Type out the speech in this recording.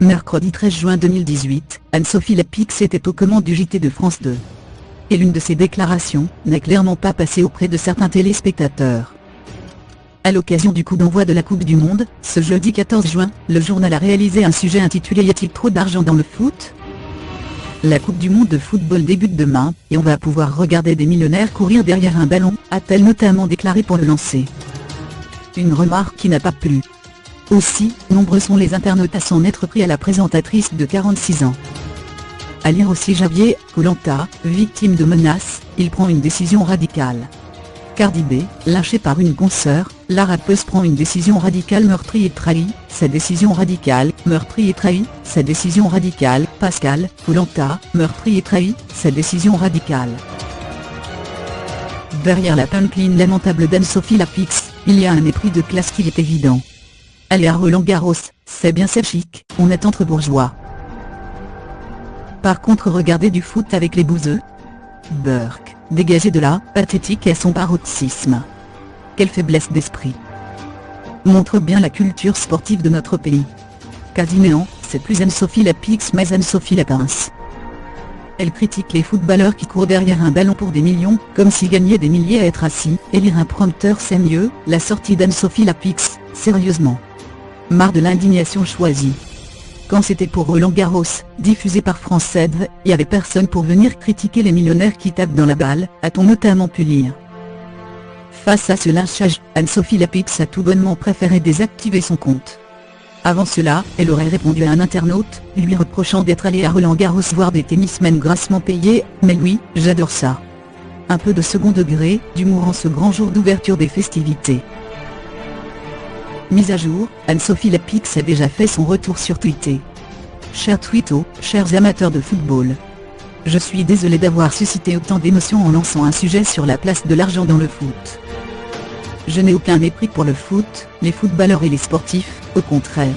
Mercredi 13 juin 2018, Anne-Sophie Lapix était aux commandes du JT de France 2. Et l'une de ses déclarations n'est clairement pas passée auprès de certains téléspectateurs. À l'occasion du coup d'envoi de la Coupe du Monde, ce jeudi 14 juin, le journal a réalisé un sujet intitulé « Y a-t-il trop d'argent dans le foot ?» La Coupe du Monde de football débute demain, et on va pouvoir regarder des millionnaires courir derrière un ballon, a-t-elle notamment déclaré pour le lancer. Une remarque qui n'a pas plu. Aussi, nombreux sont les internautes à s'en être pris à la présentatrice de 46 ans. À lire aussi Javier, Koh-Lanta, victime de menaces, il prend une décision radicale. Cardi B, lâchée par une consoeur, la rappeuse prend une décision radicale meurtrie et trahie, sa décision radicale, meurtrie et trahie, sa décision radicale, Pascal, Koh-Lanta, meurtrie et trahie, sa décision radicale. Derrière la punchline lamentable d'Anne-Sophie Lapix, il y a un mépris de classe qui est évident. Aller à Roland-Garros, c'est bien, c'est chic, on est entre bourgeois. Par contre, regarder du foot avec les bouseux. Burk, dégagé de là, pathétique à son paroxysme. Quelle faiblesse d'esprit. Montre bien la culture sportive de notre pays. Quasi néant, c'est plus Anne-Sophie Lapix mais Anne-Sophie Lapince. Elle critique les footballeurs qui courent derrière un ballon pour des millions, comme si gagner des milliers à être assis et lire un prompteur c'est mieux. La sortie d'Anne-Sophie Lapix, sérieusement. Marre de l'indignation choisie. Quand c'était pour Roland-Garros, diffusé par France 7, il y avait personne pour venir critiquer les millionnaires qui tapent dans la balle, a-t-on notamment pu lire. Face à ce lynchage, Anne-Sophie Lapix a tout bonnement préféré désactiver son compte. Avant cela, elle aurait répondu à un internaute, lui reprochant d'être allé à Roland-Garros voir des tennismen grassement payés, mais oui, j'adore ça. Un peu de second degré, d'humour en ce grand jour d'ouverture des festivités. Mise à jour, Anne-Sophie Lapix a déjà fait son retour sur Twitter. Cher Twitto, chers amateurs de football. Je suis désolé d'avoir suscité autant d'émotions en lançant un sujet sur la place de l'argent dans le foot. Je n'ai aucun mépris pour le foot, les footballeurs et les sportifs, au contraire.